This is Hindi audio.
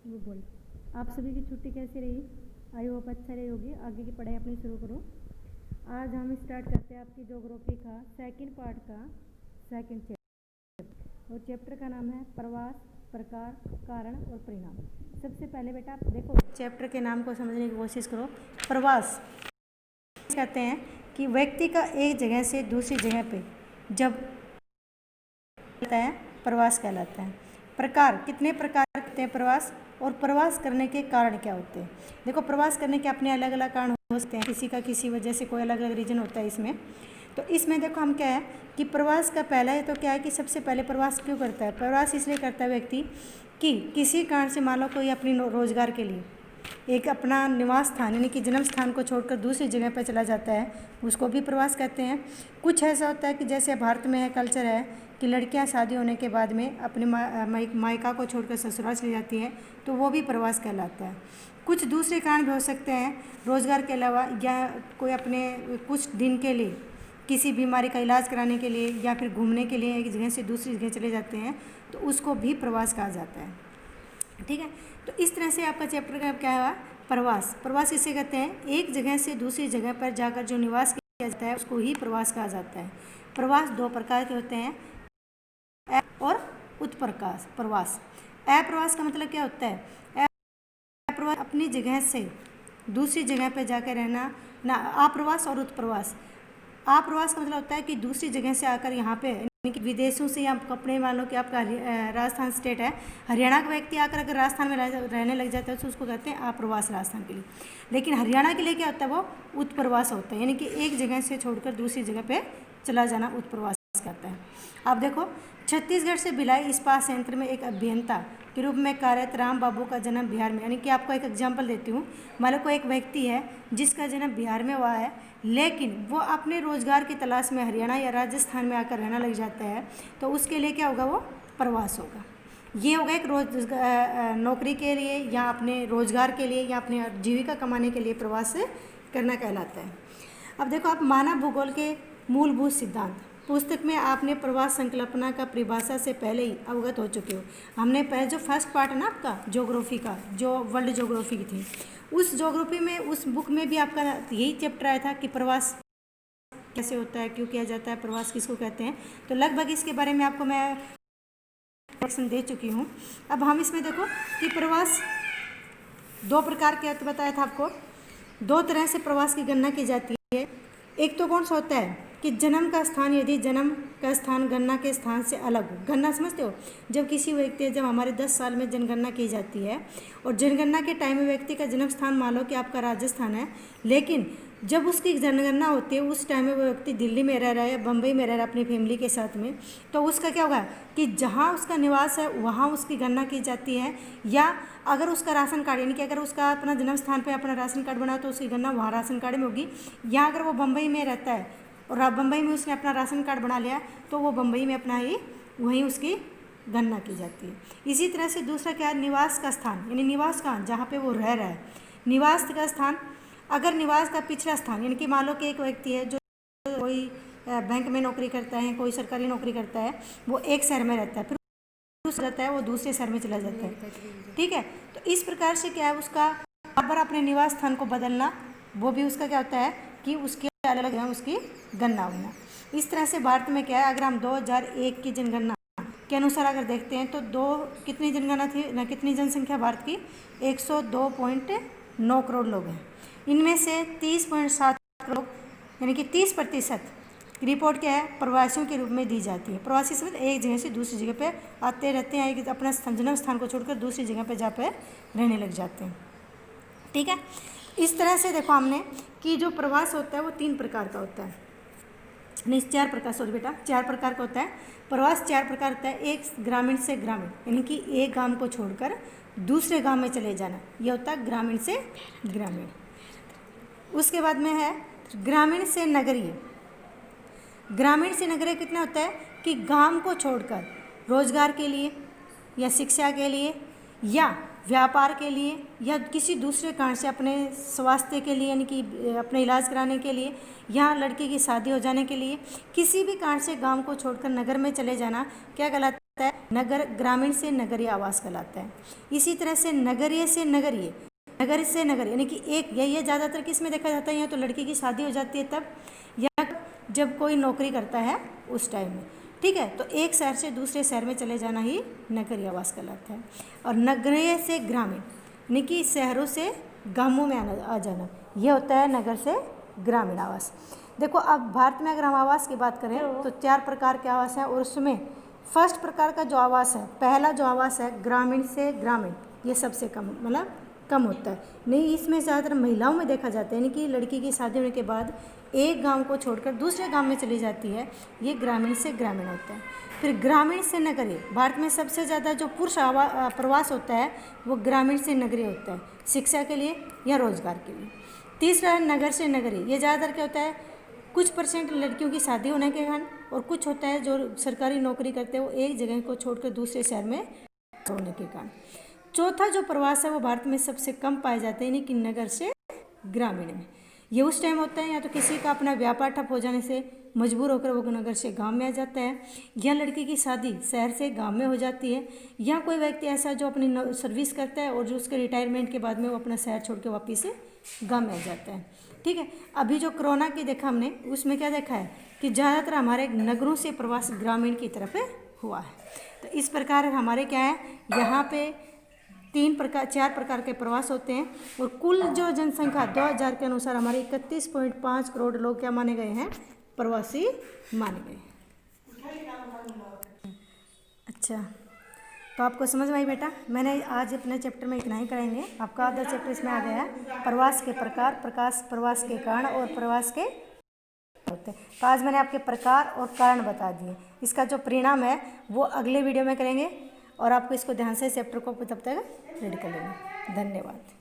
वो बोल। आप सभी की छुट्टी कैसी रही? आई होप अच्छा रही होगी। आगे की पढ़ाई अपनी शुरू करो। आज हम स्टार्ट करते हैं आपकी ज्योग्राफी का सेकंड पार्ट का सेकंड चैप्टर, और चैप्टर का नाम है प्रवास, प्रकार, कारण और परिणाम। सबसे पहले बेटा आप देखो, चैप्टर के नाम को समझने की कोशिश करो। प्रवास कहते हैं कि व्यक्ति का एक जगह से दूसरी जगह पे जब कहलाता है, प्रवास कहलाता है। प्रकार, कितने प्रकार होते हैं प्रवास, और प्रवास करने के कारण क्या होते हैं। देखो, प्रवास करने के अपने अलग अलग कारण हो सकते हैं, किसी का किसी वजह से कोई अलग अलग रीजन होता है इसमें। तो इसमें देखो हम क्या है कि प्रवास का पहला है तो क्या है कि सबसे पहले प्रवास क्यों करता है। प्रवास इसलिए करता है व्यक्ति कि किसी कारण से मान लो कोई अपनी रोजगार के लिए एक अपना निवास स्थान यानी कि जन्म स्थान को छोड़कर दूसरी जगह पर चला जाता है, उसको भी प्रवास कहते हैं। कुछ ऐसा होता है कि जैसे भारत में है कल्चर है कि लड़कियां शादी होने के बाद में अपने मायका को छोड़कर ससुराल चली जाती हैं, तो वो भी प्रवास कहलाता है। कुछ दूसरे कारण भी हो सकते हैं रोज़गार के अलावा, या कोई अपने कुछ दिन के लिए किसी बीमारी का इलाज कराने के लिए या फिर घूमने के लिए एक जगह से दूसरी जगह चले जाते हैं, तो उसको भी प्रवास कहा जाता है। ठीक है, तो इस तरह से आपका चैप्टर का क्या हुआ, प्रवास। प्रवास इसे कहते हैं एक जगह से दूसरी जगह पर जाकर जो निवास किया जाता है उसको ही प्रवास कहा जाता है। प्रवास दो प्रकार के होते हैं, और उत्प्रकाश प्रवास। अप्रवास का मतलब क्या होता है, अप्रवास अपनी जगह से दूसरी जगह पर जाकर रहना ना। अप्रवास और उत्प्रवास, अप्रवास का मतलब होता है कि दूसरी जगह से आकर यहाँ पे यानी कि विदेशों से या अपने मान लो कि आपका राजस्थान स्टेट है, हरियाणा का व्यक्ति आकर अगर राजस्थान में रहने लग जाता है तो उसको कहते हैं अप्रवास राजस्थान के लिए। लेकिन हरियाणा के लिए क्या होता है, वो उत्प्रवास होता है, यानी कि एक जगह से छोड़कर दूसरी जगह पे चला जाना उत्प्रवास कहता है। आप देखो, छत्तीसगढ़ से भिलाई इस्पात संयंत्र में एक अभियंता के रूप में कार्यरत राम बाबू का जन्म बिहार में, यानी कि आपको एक एग्जाम्पल देती हूँ। मान लो कोई एक व्यक्ति है जिसका जन्म बिहार में हुआ है, लेकिन वो अपने रोजगार की तलाश में हरियाणा या राजस्थान में आकर रहना लग जाता है, तो उसके लिए क्या होगा, वो प्रवास होगा। ये होगा एक नौकरी के लिए या अपने रोजगार के लिए या अपने जीविका कमाने के लिए प्रवास करना कहलाता है। अब देखो, आप मानव भूगोल के मूलभूत सिद्धांत पुस्तक में आपने प्रवास संकल्पना का परिभाषा से पहले ही अवगत हो चुके हो। हमने पहले जो फर्स्ट पार्ट है ना आपका ज्योग्राफी का, जो वर्ल्ड ज्योग्राफी की थी, उस ज्योग्राफी में उस बुक में भी आपका यही चैप्टर आया था कि प्रवास कैसे होता है, क्यों किया जाता है, प्रवास किसको कहते हैं। तो लगभग इसके बारे में आपको मैं इंट्रोडक्शन दे चुकी हूँ। अब हम इसमें देखो कि प्रवास दो प्रकार के बताया था आपको, दो तरह से प्रवास की गणना की जाती है। एक तो कौन सा होता है कि जन्म का स्थान, यदि जन्म का स्थान गणना के स्थान से अलग हो। गणना समझते हो, जब किसी व्यक्ति जब हमारे 10 साल में जनगणना की जाती है और जनगणना के टाइम में व्यक्ति का जन्म स्थान मान लो कि आपका राजस्थान है, लेकिन जब उसकी जनगणना होती है उस टाइम में वो व्यक्ति दिल्ली में रह रहा है या बम्बई में रह रहा है अपनी फैमिली के साथ में, तो उसका क्या होगा कि जहाँ उसका निवास है वहाँ उसकी गणना की जाती है। या अगर उसका राशन कार्ड यानी कि अगर उसका अपना जन्म स्थान पर अपना राशन कार्ड बना तो उसकी गणना वहाँ राशन कार्ड में होगी। या अगर वो बम्बई में रहता है और बम्बई में उसने अपना राशन कार्ड बना लिया तो वो बम्बई में अपना ही वहीं उसकी गणना की जाती है। इसी तरह से दूसरा क्या है, निवास का स्थान, यानी निवास कहाँ, जहाँ पे वो रह रहा है, निवास का स्थान। अगर निवास का पिछला स्थान यानी कि मान लो कि एक व्यक्ति है जो कोई बैंक में नौकरी करता है, कोई सरकारी नौकरी करता है, वो एक शहर में रहता है, फिर रहता है वो दूसरे शहर में चला जाता है। ठीक है, तो इस प्रकार से क्या है उसका बार अपने निवास स्थान को बदलना, वो भी उसका क्या होता है कि उसके अलग अलग है उसकी गणना होना। इस तरह से भारत में क्या है, अगर हम 2001 की जनगणना के अनुसार अगर देखते हैं तो कितनी जनगणना थी ना, कितनी जनसंख्या भारत की 102.9 करोड़ लोग हैं। इनमें से 30.7 करोड़ यानी कि 30% रिपोर्ट क्या है, प्रवासियों के रूप में दी जाती है। प्रवासी समझ एक जगह से दूसरी जगह पे आते रहते हैं, अपना जन्म स्थान को छोड़कर दूसरी जगह पे जा पे रहने लग जाते हैं। ठीक है, इस तरह से देखो हमने कि जो प्रवास होता है वो 3 प्रकार का होता है, नहीं 4 प्रकार, सॉरी बेटा 4 प्रकार का होता है। प्रवास 4 प्रकार होता है। एक ग्रामीण से ग्रामीण, यानी कि एक गांव को छोड़कर दूसरे गांव में चले जाना, यह होता है ग्रामीण से ग्रामीण। उसके बाद में है ग्रामीण से नगरीय। ग्रामीण से नगरीय कितना होता है कि गांव को छोड़कर रोजगार के लिए या शिक्षा के लिए या व्यापार के लिए या किसी दूसरे कारण से अपने स्वास्थ्य के लिए यानी कि अपने इलाज कराने के लिए या लड़की की शादी हो जाने के लिए किसी भी कारण से गांव को छोड़कर नगर में चले जाना क्या कहलाता है नगर, ग्रामीण से नगरीय आवास कहलाता है। इसी तरह से नगरीय से नगरीय, नगर से नगर, यानी कि एक ये ज़्यादातर किस में देखा जाता है, या तो लड़की की शादी हो जाती है तब, या जब कोई नौकरी करता है उस टाइम में, ठीक है। तो एक शहर से दूसरे शहर में चले जाना ही नगरीय आवास कहलाता है। और नगरीय से ग्रामीण, यानी कि शहरों से गांवों में आ जाना, यह होता है नगर से ग्रामीण आवास। देखो अब भारत में अगर हम आवास की बात करें तो 4 प्रकार के आवास हैं, और उसमें फर्स्ट प्रकार का जो आवास है, पहला जो आवास है ग्रामीण से ग्रामीण, ये सबसे कम मतलब कम होता है। नहीं, इसमें ज़्यादातर महिलाओं में देखा जाता है, यानी कि लड़की की शादी होने के बाद एक गांव को छोड़कर दूसरे गांव में चली जाती है, ये ग्रामीण से ग्रामीण होता है। फिर ग्रामीण से नगरीय, भारत में सबसे ज़्यादा जो पुरुष प्रवास होता है वो ग्रामीण से नगरीय होता है, शिक्षा के लिए या रोजगार के लिए। तीसरा है नगर से नगरीय, ये ज़्यादातर क्या होता है, कुछ % लड़कियों की शादी होने के कारण, और कुछ होता है जो सरकारी नौकरी करते हैं वो एक जगह को छोड़कर दूसरे शहर में होने के कारण। चौथा जो प्रवास है वो भारत में सबसे कम पाए जाते हैं, यानी कि नगर से ग्रामीण में। ये उस टाइम होता है या तो किसी का अपना व्यापार ठप हो जाने से मजबूर होकर वो नगर से गांव में आ जाता है, या लड़की की शादी शहर से गांव में हो जाती है, या कोई व्यक्ति ऐसा जो अपनी सर्विस करता है और जो उसके रिटायरमेंट के बाद में वो अपना शहर छोड़ के वापस से गांव में आ जाता है, ठीक है। अभी जो कोरोना की देखा हमने, उसमें क्या देखा है कि ज़्यादातर हमारे नगरों से प्रवास ग्रामीण की तरफ हुआ है। तो इस प्रकार हमारे क्या है, यहाँ पे 4 प्रकार के प्रवास होते हैं, और कुल जो जनसंख्या 2000 के अनुसार हमारे 31.5 करोड़ लोग क्या माने गए हैं, प्रवासी माने गए हैं। अच्छा, तो आपको समझ में आई बेटा। मैंने आज अपने चैप्टर में इतना ही करेंगे। आपका आधा चैप्टर इसमें आ गया है, प्रवास के प्रकार, प्रवास के कारण और प्रवास के होते हैं। तो आज मैंने आपके प्रकार और कारण बता दिए। इसका जो परिणाम है वो अगले वीडियो में करेंगे, और आपको इसको ध्यान से चैप्टर को तब तक रीड कर लेना। धन्यवाद।